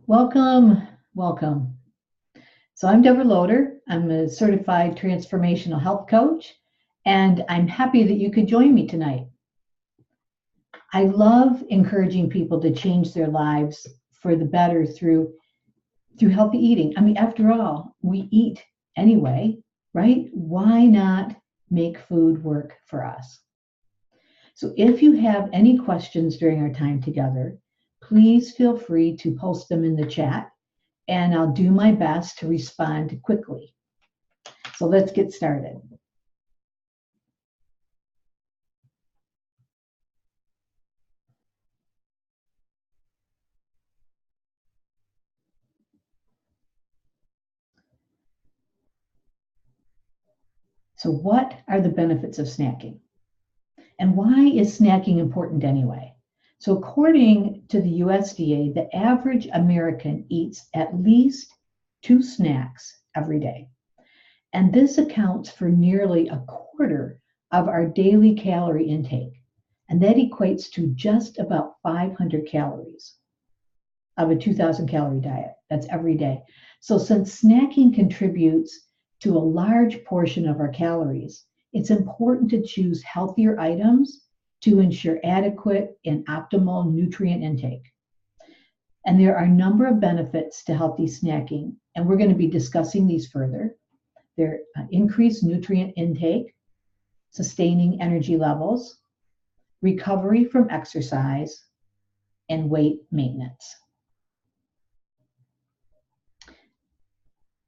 Welcome, welcome. So I'm Deborah Loader. I'm a certified transformational health coach, and I'm happy that you could join me tonight. I love encouraging people to change their lives for the better through healthy eating. I mean, after all, we eat anyway, right? Why not make food work for us? So if you have any questions during our time together, please feel free to post them in the chat and I'll do my best to respond quickly. So let's get started. So what are the benefits of snacking? And why is snacking important anyway? So according to the USDA, the average American eats at least 2 snacks every day. And this accounts for nearly a quarter of our daily calorie intake. And that equates to just about 500 calories of a 2,000 calorie diet. That's every day. So since snacking contributes to a large portion of our calories, it's important to choose healthier items to ensure adequate and optimal nutrient intake. And there are a number of benefits to healthy snacking, and we're going to be discussing these further. They're increased nutrient intake, sustaining energy levels, recovery from exercise, and weight maintenance.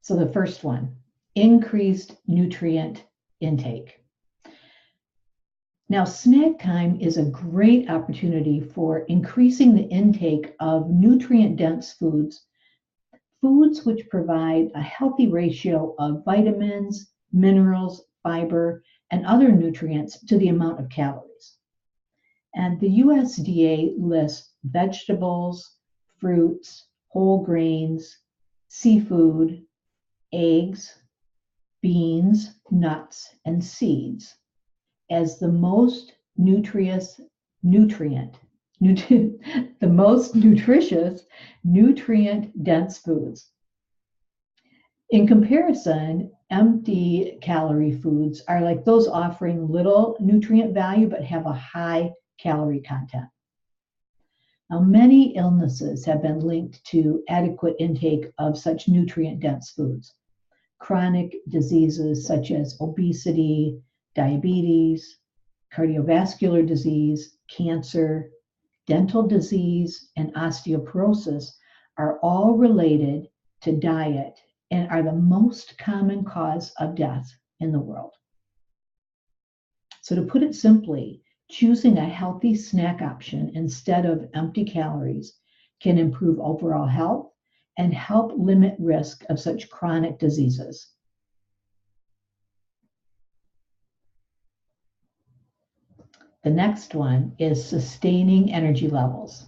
So the first one, increased nutrient intake. Now, snack time is a great opportunity for increasing the intake of nutrient-dense foods, foods which provide a healthy ratio of vitamins, minerals, fiber, and other nutrients to the amount of calories. And the USDA lists vegetables, fruits, whole grains, seafood, eggs, beans, nuts, and seeds as the most nutritious nutrient-dense foods. In comparison, empty calorie foods are like those offering little nutrient value but have a high calorie content. Now, many illnesses have been linked to adequate intake of such nutrient-dense foods. Chronic diseases such as obesity, diabetes, cardiovascular disease, cancer, dental disease, and osteoporosis are all related to diet and are the most common cause of death in the world. So to put it simply, choosing a healthy snack option instead of empty calories can improve overall health and help limit risk of such chronic diseases. The next one is sustaining energy levels.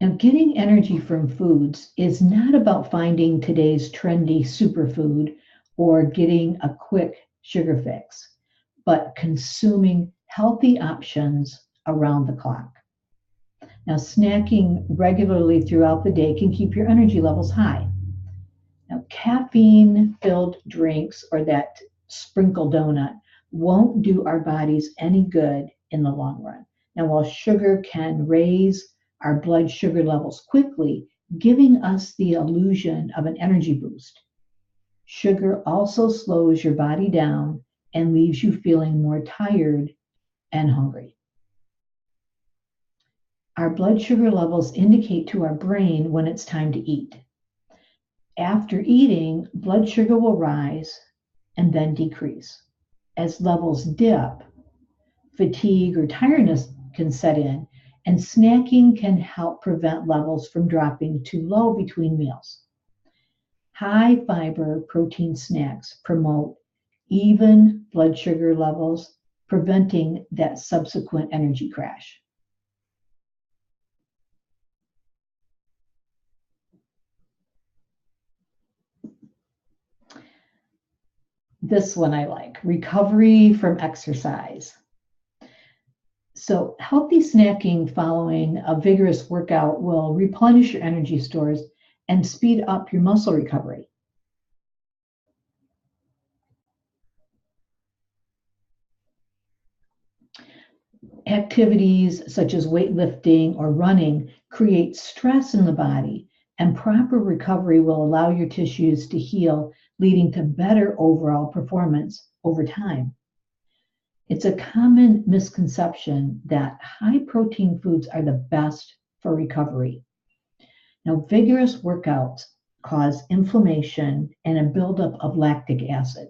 Now, getting energy from foods is not about finding today's trendy superfood or getting a quick sugar fix, but consuming healthy options around the clock. Now, snacking regularly throughout the day can keep your energy levels high. Now, caffeine-filled drinks or that sprinkle donut won't do our bodies any good in the long run. Now, while sugar can raise our blood sugar levels quickly, giving us the illusion of an energy boost, sugar also slows your body down and leaves you feeling more tired and hungry. Our blood sugar levels indicate to our brain when it's time to eat. After eating, blood sugar will rise and then decrease. As levels dip, fatigue or tiredness can set in, and snacking can help prevent levels from dropping too low between meals. High fiber protein snacks promote even blood sugar levels, preventing that subsequent energy crash. This one I like, recovery from exercise. So healthy snacking following a vigorous workout will replenish your energy stores and speed up your muscle recovery. Activities such as weightlifting or running create stress in the body, and proper recovery will allow your tissues to heal, leading to better overall performance over time. It's a common misconception that high protein foods are the best for recovery. Now, vigorous workouts cause inflammation and a buildup of lactic acid.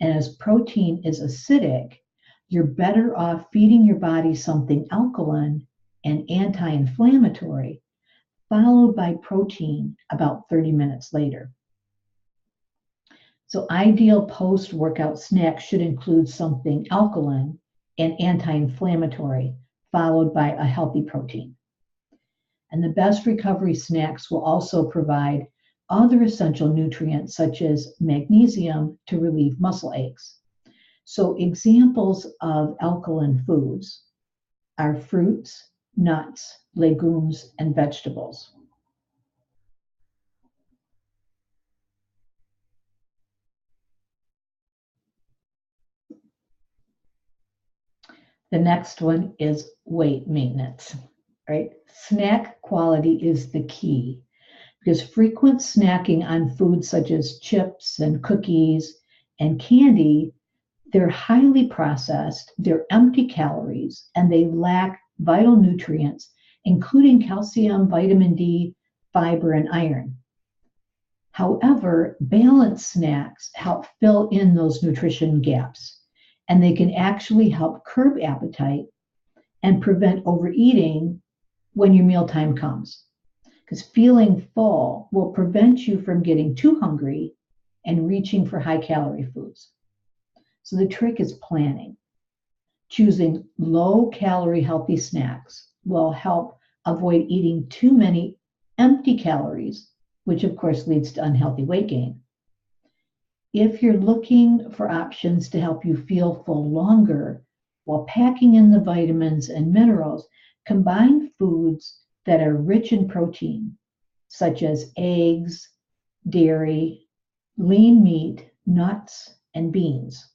And as protein is acidic, you're better off feeding your body something alkaline and anti-inflammatory, followed by protein about 30 minutes later. So ideal post-workout snacks should include something alkaline and anti-inflammatory, followed by a healthy protein. And the best recovery snacks will also provide other essential nutrients such as magnesium to relieve muscle aches. So examples of alkaline foods are fruits, nuts, legumes, and vegetables. The next one is weight maintenance, right? Snack quality is the key because frequent snacking on foods such as chips and cookies and candy, they're highly processed, they're empty calories, and they lack vital nutrients, including calcium, vitamin D, fiber, and iron. However, balanced snacks help fill in those nutrition gaps, and they can actually help curb appetite and prevent overeating when your mealtime comes. Because feeling full will prevent you from getting too hungry and reaching for high calorie foods. So the trick is planning. Choosing low calorie healthy snacks will help avoid eating too many empty calories, which of course leads to unhealthy weight gain. If you're looking for options to help you feel full longer while packing in the vitamins and minerals, combine foods that are rich in protein, such as eggs, dairy, lean meat, nuts, and beans,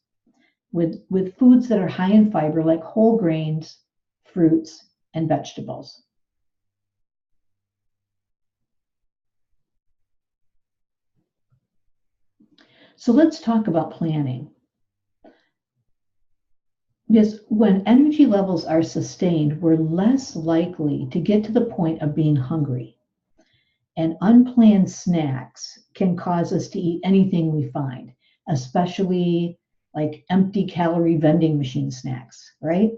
with foods that are high in fiber like whole grains, fruits, and vegetables. So let's talk about planning. Because when energy levels are sustained, we're less likely to get to the point of being hungry. And unplanned snacks can cause us to eat anything we find, especially like empty calorie vending machine snacks, right?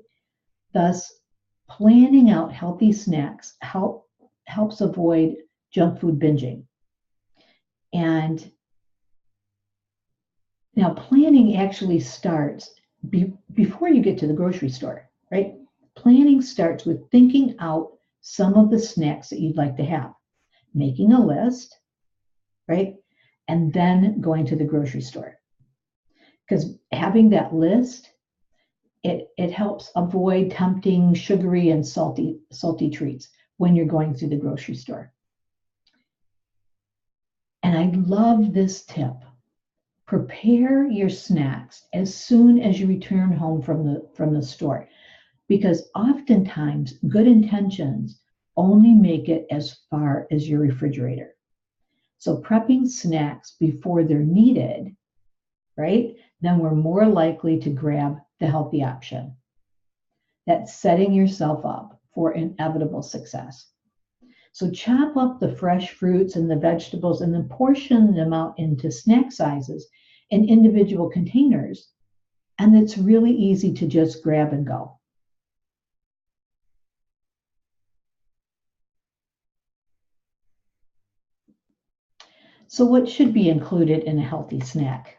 Thus, planning out healthy snacks helps avoid junk food binging. And now planning actually starts before you get to the grocery store, right? Planning starts with thinking out some of the snacks that you'd like to have, making a list, right? And then going to the grocery store. Because having that list, it helps avoid tempting sugary and salty treats when you're going through the grocery store. And I love this tip. Prepare your snacks as soon as you return home from the store, because oftentimes good intentions only make it as far as your refrigerator. So prepping snacks before they're needed, right? Then we're more likely to grab the healthy option. That's setting yourself up for inevitable success. So chop up the fresh fruits and the vegetables and then portion them out into snack sizes in individual containers. And it's really easy to just grab and go. So what should be included in a healthy snack?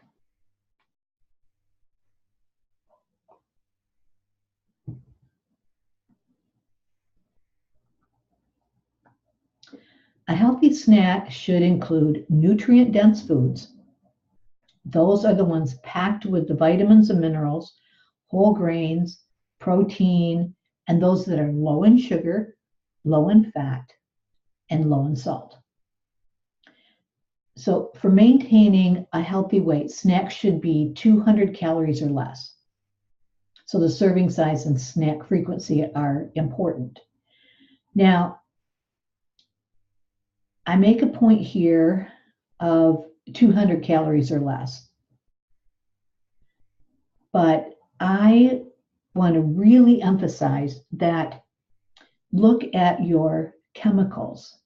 A healthy snack should include nutrient-dense foods. Those are the ones packed with the vitamins and minerals, whole grains, protein, and those that are low in sugar, low in fat, and low in salt. So for maintaining a healthy weight, snacks should be 200 calories or less. So the serving size and snack frequency are important. Now, I make a point here of 200 calories or less, but I want to really emphasize that look at your chemicals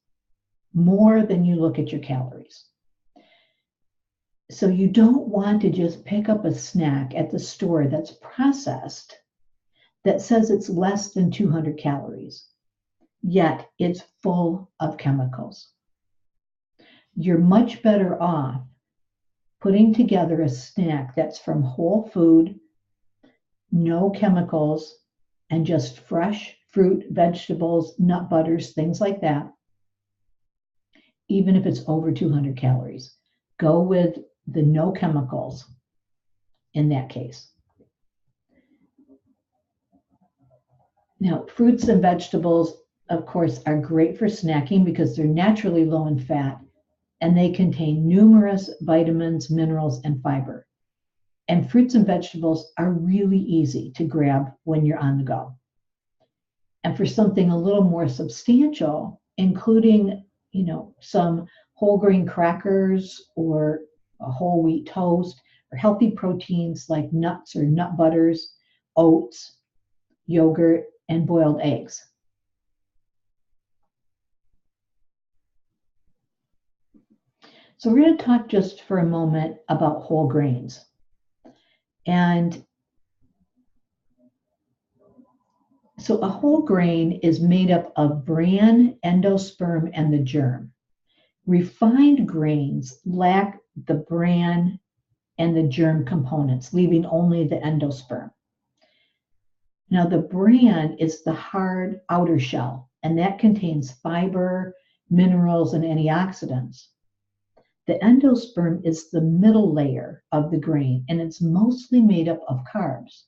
more than you look at your calories. So you don't want to just pick up a snack at the store that's processed that says it's less than 200 calories, yet it's full of chemicals. You're much better off putting together a snack that's from whole food, no chemicals, and just fresh fruit, vegetables, nut butters, things like that, even if it's over 200 calories. Go with the no chemicals in that case. Now, fruits and vegetables, of course, are great for snacking because they're naturally low in fat and they contain numerous vitamins, minerals, and fiber. And fruits and vegetables are really easy to grab when you're on the go. And for something a little more substantial, including, some whole grain crackers or a whole wheat toast or healthy proteins like nuts or nut butters, oats, yogurt, and boiled eggs. So we're going to talk just for a moment about whole grains. And so a whole grain is made up of bran, endosperm, and the germ. Refined grains lack the bran and the germ components, leaving only the endosperm. Now, the bran is the hard outer shell, and that contains fiber, minerals, and antioxidants. The endosperm is the middle layer of the grain, and it's mostly made up of carbs.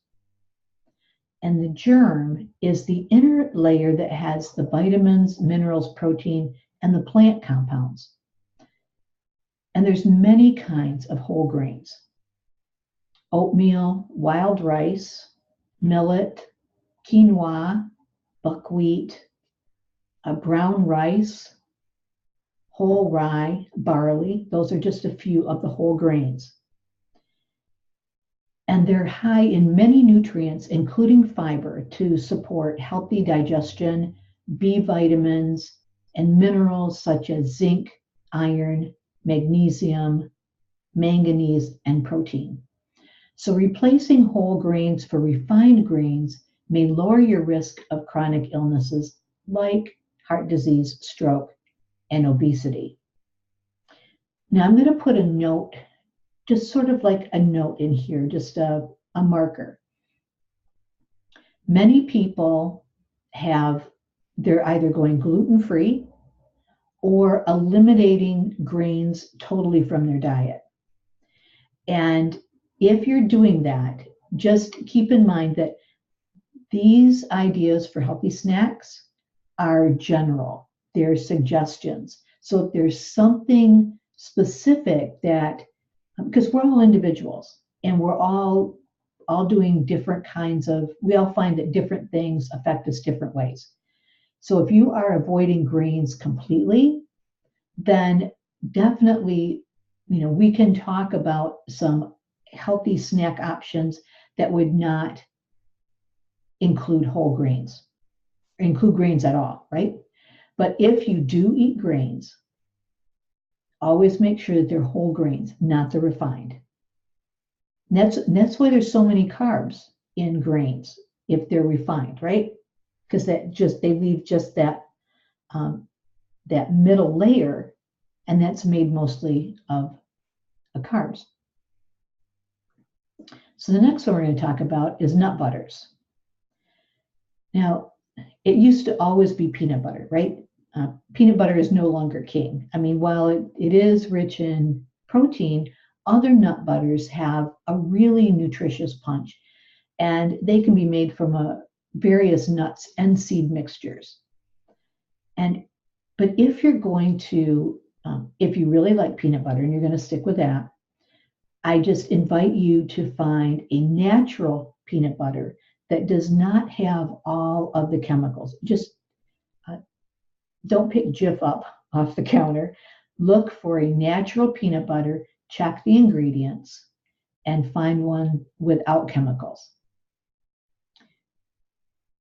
And the germ is the inner layer that has the vitamins, minerals, protein, and the plant compounds. And there's many kinds of whole grains: oatmeal, wild rice, millet, quinoa, buckwheat, brown rice, whole rye, barley. Those are just a few of the whole grains. And they're high in many nutrients, including fiber, to support healthy digestion, B vitamins, and minerals such as zinc, iron, magnesium, manganese, and protein. So replacing whole grains for refined grains may lower your risk of chronic illnesses like heart disease, stroke, and obesity. Now I'm going to put a note, just sort of like a note in here, just a marker. Many people they're either going gluten-free or eliminating grains totally from their diet. And if you're doing that, just keep in mind that these ideas for healthy snacks are general. They're suggestions. So if there's something specific because we're all individuals and we're all doing different we all find that different things affect us different ways. So if you are avoiding grains completely, then definitely, we can talk about some healthy snack options that would not include whole grains, or include grains at all, right? But if you do eat grains, always make sure that they're whole grains, not the refined. That's why there's so many carbs in grains if they're refined, right? Because they leave just that middle layer, and that's made mostly of carbs. So the next one we're going to talk about is nut butters. Now, it used to always be peanut butter, right? Peanut butter is no longer king. I mean, while it is rich in protein, other nut butters have a really nutritious punch, and they can be made from a various nuts and seed mixtures. But if you're going to, if you really like peanut butter and you're going to stick with that, I just invite you to find a natural peanut butter that does not have all of the chemicals. Just don't pick Jif up off the counter. Look for a natural peanut butter, check the ingredients, and find one without chemicals.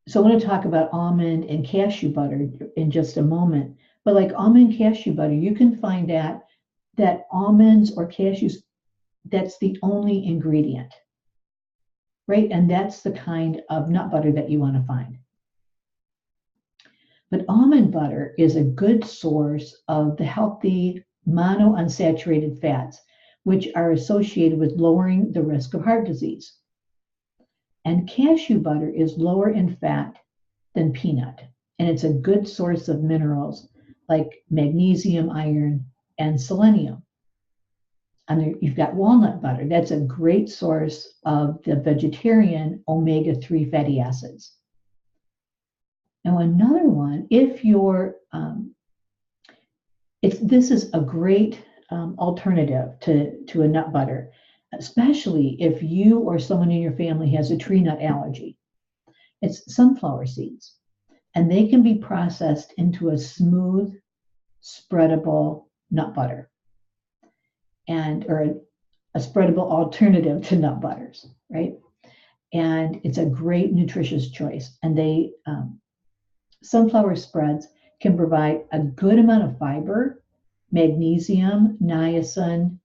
So I want to talk about almond and cashew butter in just a moment. But like almond and cashew butter, you can find that almonds or cashews, that's the only ingredient, right? And that's the kind of nut butter that you want to find. But almond butter is a good source of the healthy monounsaturated fats, which are associated with lowering the risk of heart disease. And cashew butter is lower in fat than peanut, and it's a good source of minerals like magnesium, iron, and selenium. And you've got walnut butter. That's a great source of the vegetarian omega-3 fatty acids. Now, another one, if you're, this is a great alternative to a nut butter, especially if you or someone in your family has a tree nut allergy. It's sunflower seeds, and they can be processed into a smooth, spreadable nut butter, or a spreadable alternative to nut butters, right? And it's a great nutritious choice. And sunflower spreads can provide a good amount of fiber, magnesium, niacin,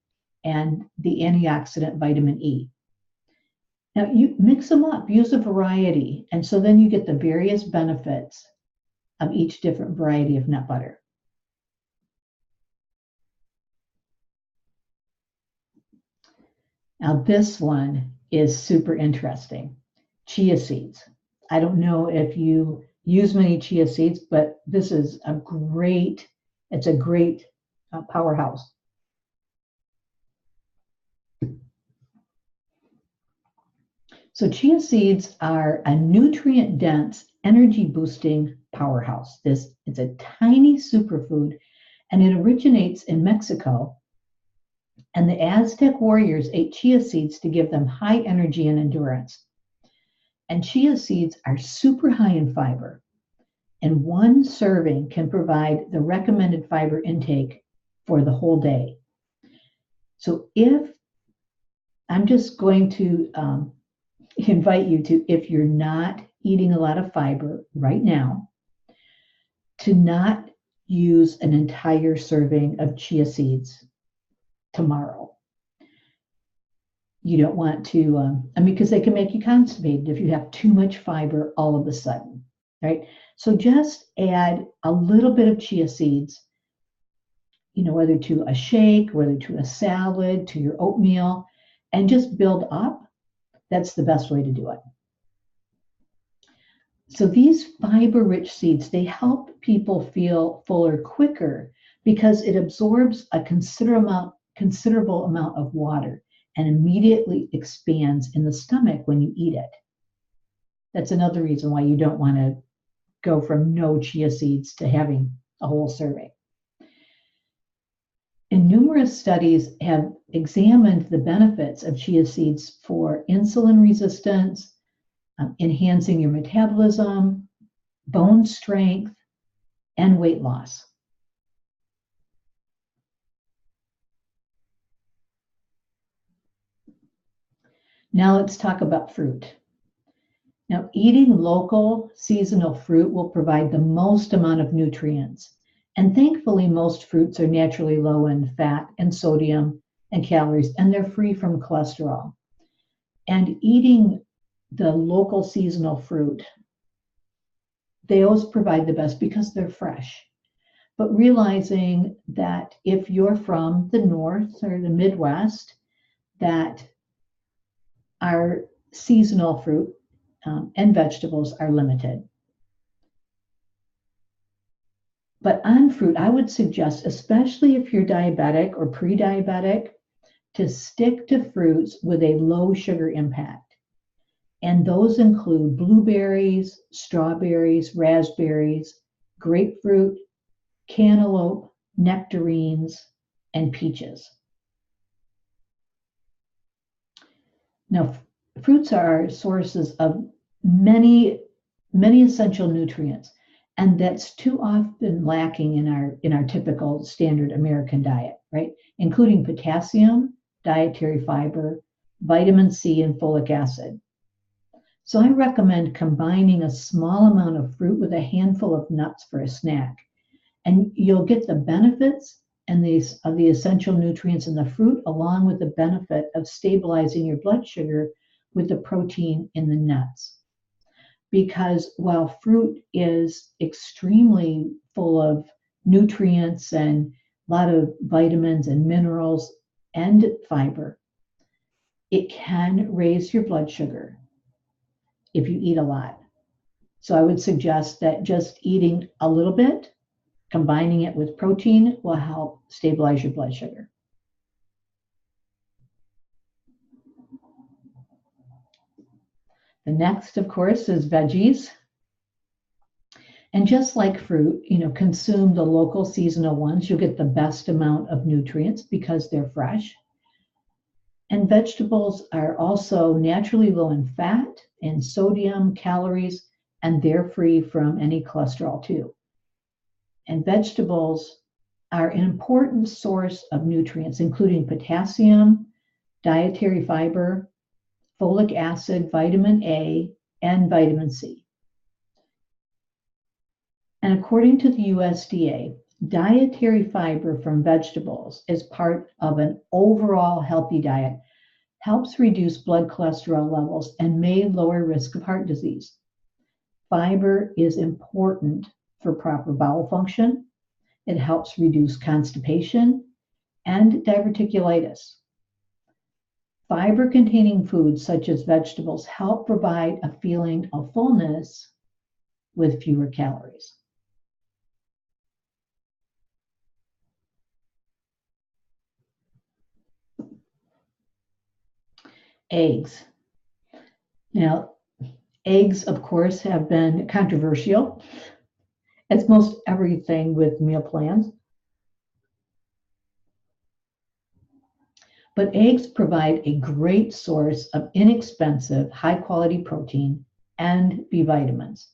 and the antioxidant vitamin E. Now you mix them up, use a variety, and so then you get the various benefits of each different variety of nut butter. Now this one is super interesting. Chia seeds. I don't know if you use many chia seeds, but this is a great powerhouse. So chia seeds are a nutrient-dense, energy-boosting powerhouse. It's a tiny superfood, and it originates in Mexico. And the Aztec warriors ate chia seeds to give them high energy and endurance. And chia seeds are super high in fiber, and one serving can provide the recommended fiber intake for the whole day. So I'm just going to invite you to, if you're not eating a lot of fiber right now, to not use an entire serving of chia seeds tomorrow. You don't want to, because they can make you constipated if you have too much fiber all of a sudden, right? So just add a little bit of chia seeds, whether to a shake, whether to a salad, to your oatmeal, and just build up. That's the best way to do it. So these fiber-rich seeds, they help people feel fuller quicker because it absorbs a considerable amount of water and immediately expands in the stomach when you eat it. That's another reason why you don't want to go from no chia seeds to having a whole serving. And numerous studies have examined the benefits of chia seeds for insulin resistance, enhancing your metabolism, bone strength, and weight loss. Now let's talk about fruit. Now, eating local seasonal fruit will provide the most amount of nutrients. And thankfully, most fruits are naturally low in fat and sodium and calories, and they're free from cholesterol. And eating the local seasonal fruit, they always provide the best because they're fresh. But realizing that if you're from the North or the Midwest, that our seasonal fruit and vegetables are limited. But on fruit, I would suggest, especially if you're diabetic or pre-diabetic, to stick to fruits with a low sugar impact. And those include blueberries, strawberries, raspberries, grapefruit, cantaloupe, nectarines, and peaches. Now, fruits are sources of many essential nutrients, and that's too often lacking in our typical standard American diet, right? Including potassium, dietary fiber, vitamin C, and folic acid. So I recommend combining a small amount of fruit with a handful of nuts for a snack, and you'll get the benefits and of the essential nutrients in the fruit, along with the benefit of stabilizing your blood sugar with the protein in the nuts. Because while fruit is extremely full of nutrients and a lot of vitamins and minerals and fiber, it can raise your blood sugar if you eat a lot. So I would suggest that just eating a little bit, combining it with protein, will help stabilize your blood sugar. The next, of course, is veggies. And just like fruit, consume the local seasonal ones. You'll get the best amount of nutrients because they're fresh. And vegetables are also naturally low in fat and sodium, calories, and they're free from any cholesterol too. And vegetables are an important source of nutrients, including potassium, dietary fiber, folic acid, vitamin A, and vitamin C. And according to the USDA, dietary fiber from vegetables as part of an overall healthy diet helps reduce blood cholesterol levels and may lower risk of heart disease. Fiber is important for proper bowel function. It helps reduce constipation and diverticulitis. Fiber-containing foods such as vegetables help provide a feeling of fullness with fewer calories. Eggs. Now, eggs, of course, have been controversial, as most everything with meal plans. But eggs provide a great source of inexpensive, high-quality protein and B vitamins.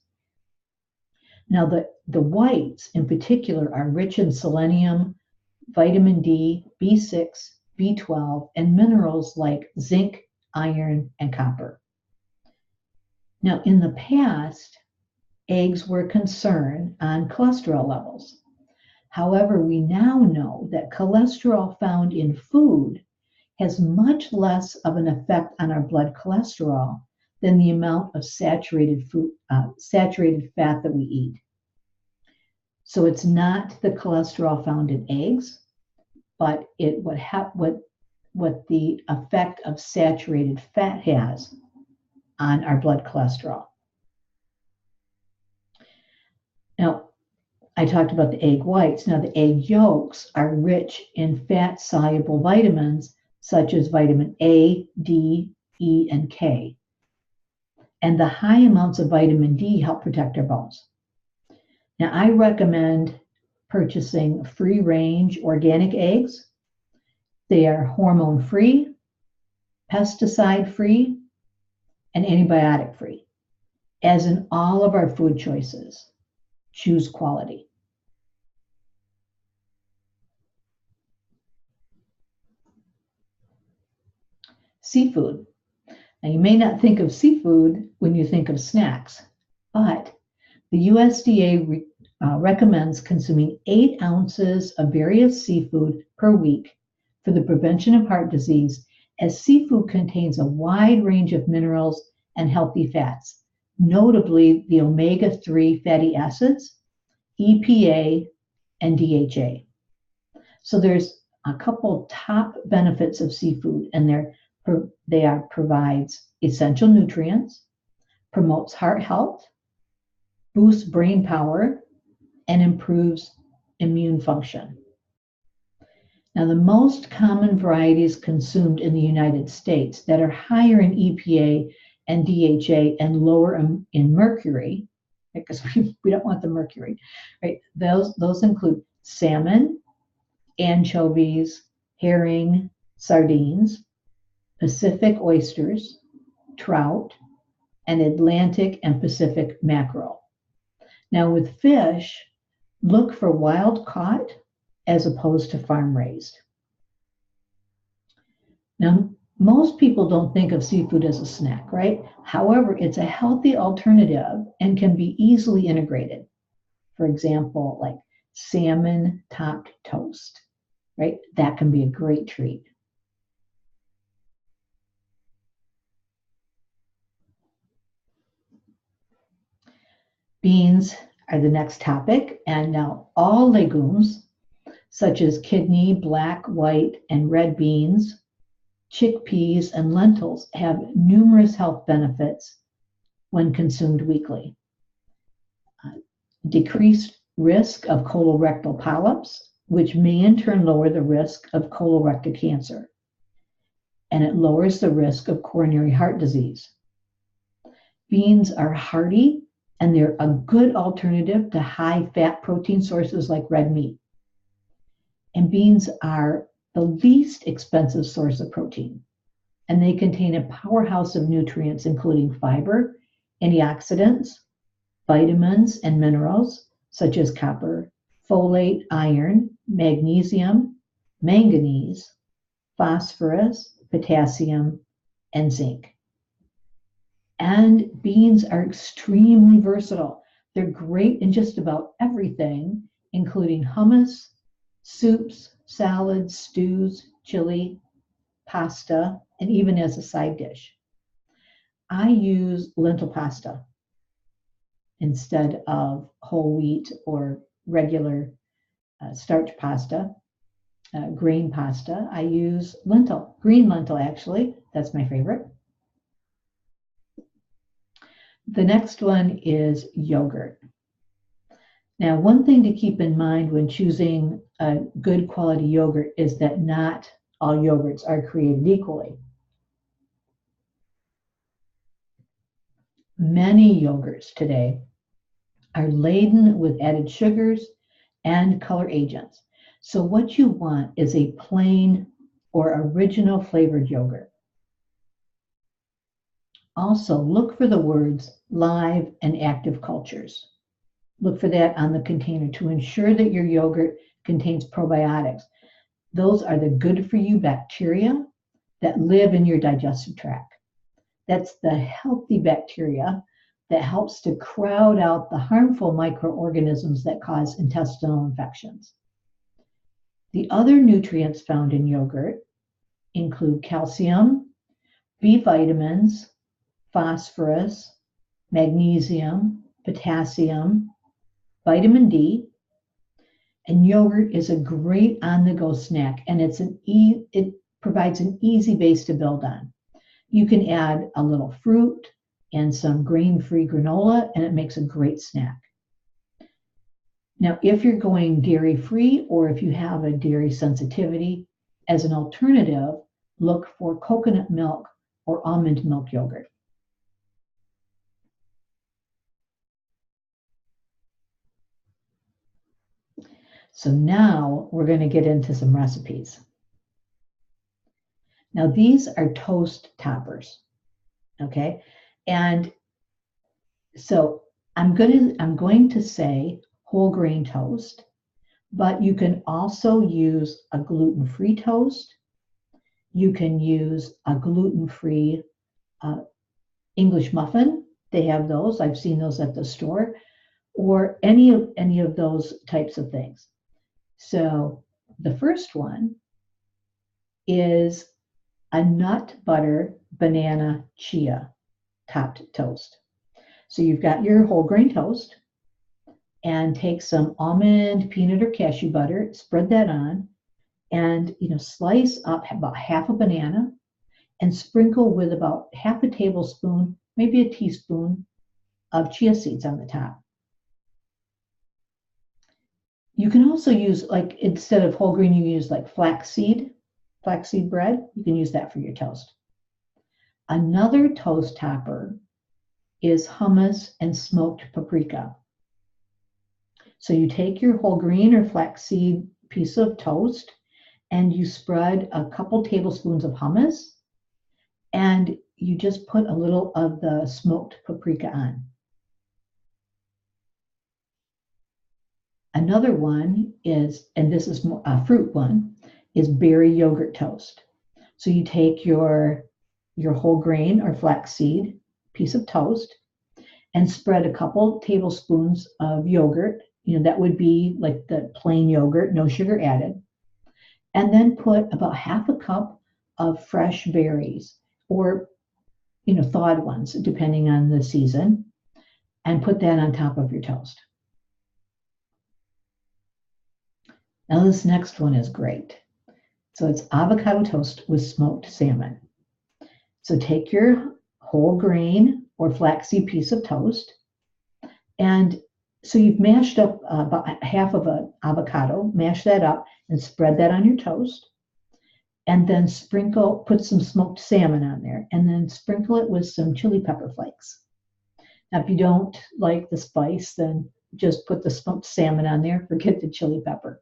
Now, the whites in particular are rich in selenium, vitamin D, B6, B12, and minerals like zinc, iron, and copper. Now, in the past, eggs were a concern on cholesterol levels. However, we now know that cholesterol found in food has much less of an effect on our blood cholesterol than the amount of saturated fat that we eat. So it's not the cholesterol found in eggs, but what the effect of saturated fat has on our blood cholesterol. Now, I talked about the egg whites. Now, the egg yolks are rich in fat-soluble vitamins such as vitamin A, D, E, and K. And the high amounts of vitamin D help protect our bones. Now, I recommend purchasing free-range organic eggs. They are hormone-free, pesticide-free, and antibiotic-free. As in all of our food choices, choose quality. Seafood. Now, you may not think of seafood when you think of snacks, but the USDA recommends consuming 8 ounces of various seafood per week for the prevention of heart disease, as seafood contains a wide range of minerals and healthy fats, notably the omega-3 fatty acids, EPA, and DHA. So there's a couple top benefits of seafood, and provides essential nutrients, promotes heart health, boosts brain power, and improves immune function. Now, the most common varieties consumed in the United States that are higher in EPA and DHA and lower in mercury, because we don't want the mercury, right? Those include salmon, anchovies, herring, sardines, Pacific oysters, trout, and Atlantic and Pacific mackerel. Now with fish, look for wild caught as opposed to farm raised. Now, most people don't think of seafood as a snack, right? However, it's a healthy alternative and can be easily integrated. For example, like salmon topped toast, right? That can be a great treat. Beans are the next topic, and now all legumes, such as kidney, black, white, and red beans, chickpeas, and lentils, have numerous health benefits when consumed weekly. Decreased risk of colorectal polyps, which may in turn lower the risk of colorectal cancer, and it lowers the risk of coronary heart disease. Beans are hearty, and they're a good alternative to high fat protein sources like red meat. And beans are the least expensive source of protein, and they contain a powerhouse of nutrients, including fiber, antioxidants, vitamins, and minerals such as copper, folate, iron, magnesium, manganese, phosphorus, potassium, and zinc. And beans are extremely versatile. They're great in just about everything, including hummus, soups, salads, stews, chili, pasta, and even as a side dish. I use lentil pasta instead of whole wheat or regular starch pasta, grain pasta. I use lentil, green lentil actually. That's my favorite. The next one is yogurt. Now, one thing to keep in mind when choosing a good quality yogurt is that not all yogurts are created equally. Many yogurts today are laden with added sugars and color agents. So what you want is a plain or original flavored yogurt. Also, look for the words live and active cultures. Look for that on the container to ensure that your yogurt contains probiotics. Those are the good for you bacteria that live in your digestive tract. That's the healthy bacteria that helps to crowd out the harmful microorganisms that cause intestinal infections. The other nutrients found in yogurt include calcium, B vitamins, phosphorus, magnesium, potassium, vitamin D, and yogurt is a great on-the-go snack, and it provides an easy base to build on. You can add a little fruit and some grain-free granola, and it makes a great snack. Now, if you're going dairy-free or if you have a dairy sensitivity, as an alternative, look for coconut milk or almond milk yogurt. So now we're going to get into some recipes. Now these are toast toppers, okay? And so I'm going to say whole grain toast, but you can also use a gluten-free toast. You can use a gluten-free English muffin. They have those. I've seen those at the store, or any of those types of things. So the first one is a nut butter banana chia topped toast. So you've got your whole grain toast, and take some almond, peanut, or cashew butter, spread that on, and slice up about half a banana and sprinkle with about half a tablespoon, maybe a teaspoon of chia seeds on the top. You can also use, like, instead of whole grain, you use like flaxseed bread. You can use that for your toast. Another toast topper is hummus and smoked paprika. So you take your whole grain or flaxseed piece of toast and you spread a couple tablespoons of hummus and you just put a little of the smoked paprika on. Another one is, and this is a fruit one, is berry yogurt toast. So you take your whole grain or flaxseed piece of toast and spread a couple tablespoons of yogurt. That would be like the plain yogurt, no sugar added. And then put about half a cup of fresh berries or, thawed ones, depending on the season, and put that on top of your toast. Now this next one is great. So it's avocado toast with smoked salmon. So take your whole grain or flaxseed piece of toast, and so you've mashed up about half of an avocado, mash that up and spread that on your toast, and then put some smoked salmon on there, and then sprinkle it with some chili pepper flakes. Now, if you don't like the spice, then just put the smoked salmon on there, forget the chili pepper.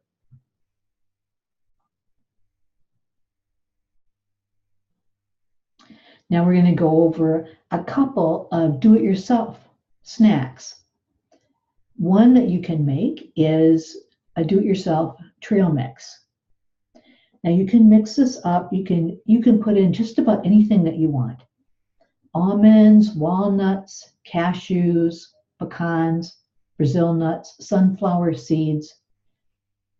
Now we're going to go over a couple of do-it-yourself snacks. One that you can make is a do-it-yourself trail mix. Now you can mix this up. You can put in just about anything that you want. Almonds, walnuts, cashews, pecans, Brazil nuts, sunflower seeds.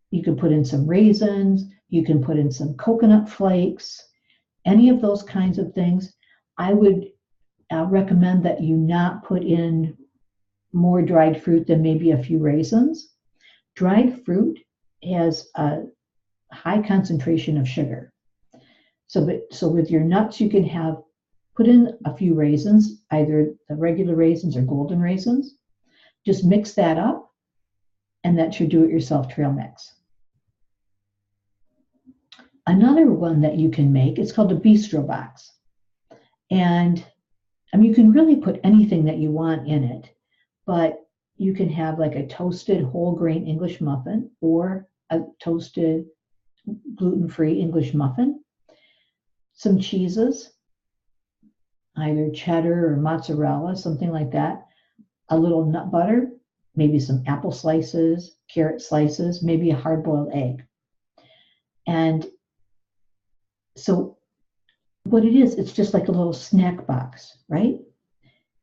You can put in some raisins. You can put in some coconut flakes. Any of those kinds of things. I would recommend that you not put in more dried fruit than maybe a few raisins. Dried fruit has a high concentration of sugar. So with your nuts, you can put in a few raisins, either the regular raisins or golden raisins. Just mix that up, and that's your do-it-yourself trail mix. Another one that you can make, it's called a bistro box. And you can really put anything that you want in it, but you can have like a toasted whole grain English muffin or a toasted gluten-free English muffin, some cheeses, either cheddar or mozzarella, something like that, a little nut butter, maybe some apple slices, carrot slices, maybe a hard-boiled egg. And so what it is, it's just like a little snack box, right?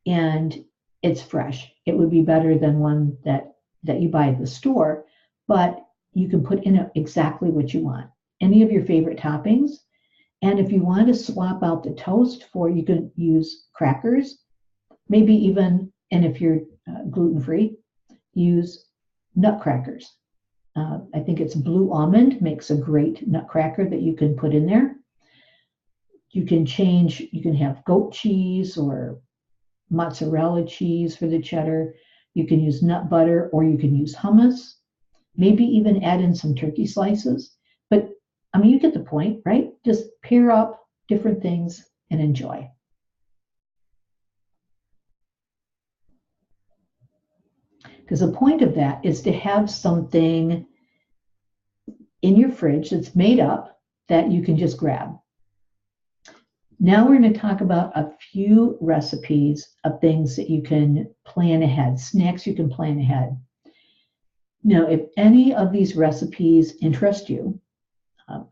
And it's fresh. It would be better than one that you buy at the store, but you can put in exactly what you want. Any of your favorite toppings. And if you want to swap out the toast you can use crackers, maybe even, and if you're gluten-free, use nutcrackers. I think it's blue almond makes a great nutcracker that you can put in there. You can have goat cheese or mozzarella cheese for the cheddar. You can use nut butter, or you can use hummus. Maybe even add in some turkey slices. But you get the point, right? Just pair up different things and enjoy. Because the point of that is to have something in your fridge that's made up that you can just grab. Now we're going to talk about a few recipes of things that you can plan ahead, snacks you can plan ahead. Now, if any of these recipes interest you,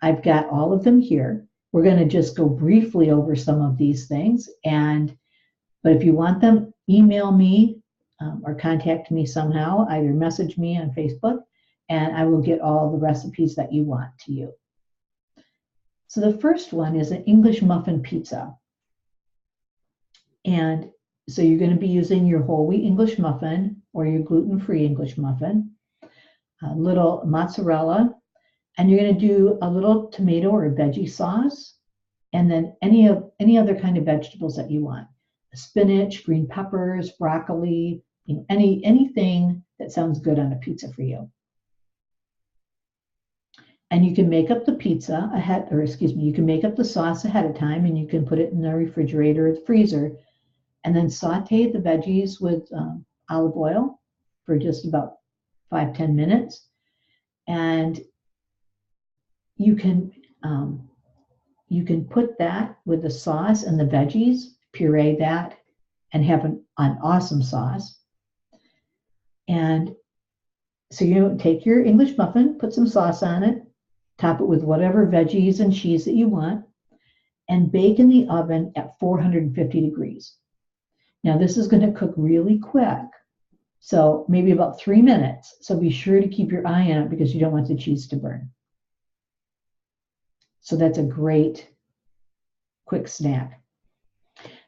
I've got all of them here. We're going to just go briefly over some of these things. But if you want them, email me or contact me somehow, either message me on Facebook, and I will get all the recipes that you want to you. So the first one is an English muffin pizza. And so you're going to be using your whole wheat English muffin or your gluten-free English muffin, a little mozzarella, and you're going to do a little tomato or veggie sauce, and then any other kind of vegetables that you want. Spinach, green peppers, broccoli, anything that sounds good on a pizza for you. And you can make up the pizza ahead, or excuse me, you can make up the sauce ahead of time and you can put it in the refrigerator or the freezer and then saute the veggies with olive oil for just about 5-10 minutes. And you can put that with the sauce and the veggies, puree that, and have an awesome sauce. And so you take your English muffin, put some sauce on it, top it with whatever veggies and cheese that you want, and bake in the oven at 450 degrees. Now this is going to cook really quick, so maybe about 3 minutes. So be sure to keep your eye on it because you don't want the cheese to burn. So that's a great quick snack.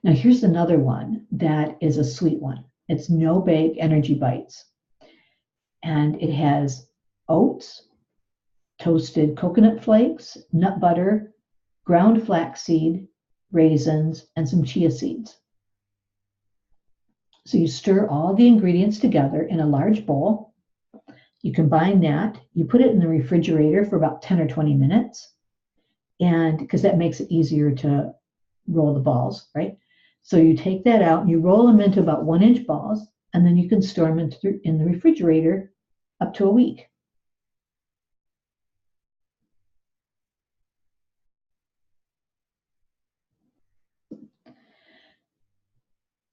Now here's another one that is a sweet one. It's no bake energy bites. And it has oats, toasted coconut flakes, nut butter, ground flaxseed, raisins, and some chia seeds. So you stir all the ingredients together in a large bowl. You combine that, you put it in the refrigerator for about 10 or 20 minutes, and because that makes it easier to roll the balls, right? So you take that out and you roll them into about 1-inch balls, and then you can store them in the refrigerator up to a week.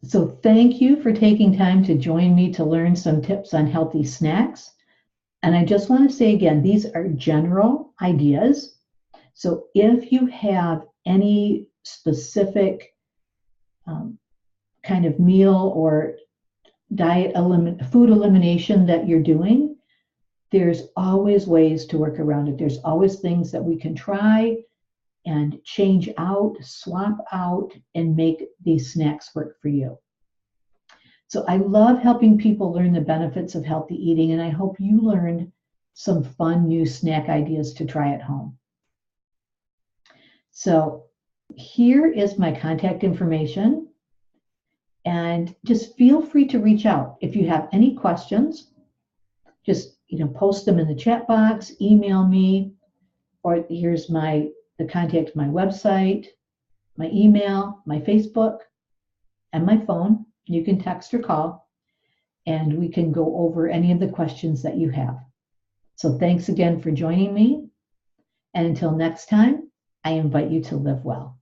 So thank you for taking time to join me to learn some tips on healthy snacks. And I just want to say again, these are general ideas. So if you have any specific kind of meal or diet food elimination that you're doing, there's always ways to work around it. There's always things that we can try and change out, swap out, and make these snacks work for you. So I love helping people learn the benefits of healthy eating, and I hope you learned some fun new snack ideas to try at home. So here is my contact information, and just feel free to reach out. If you have any questions, just post them in the chat box, email me, or here's the contact my website, my email, my Facebook, and my phone. You can text or call, and we can go over any of the questions that you have. So thanks again for joining me. And until next time, I invite you to live well.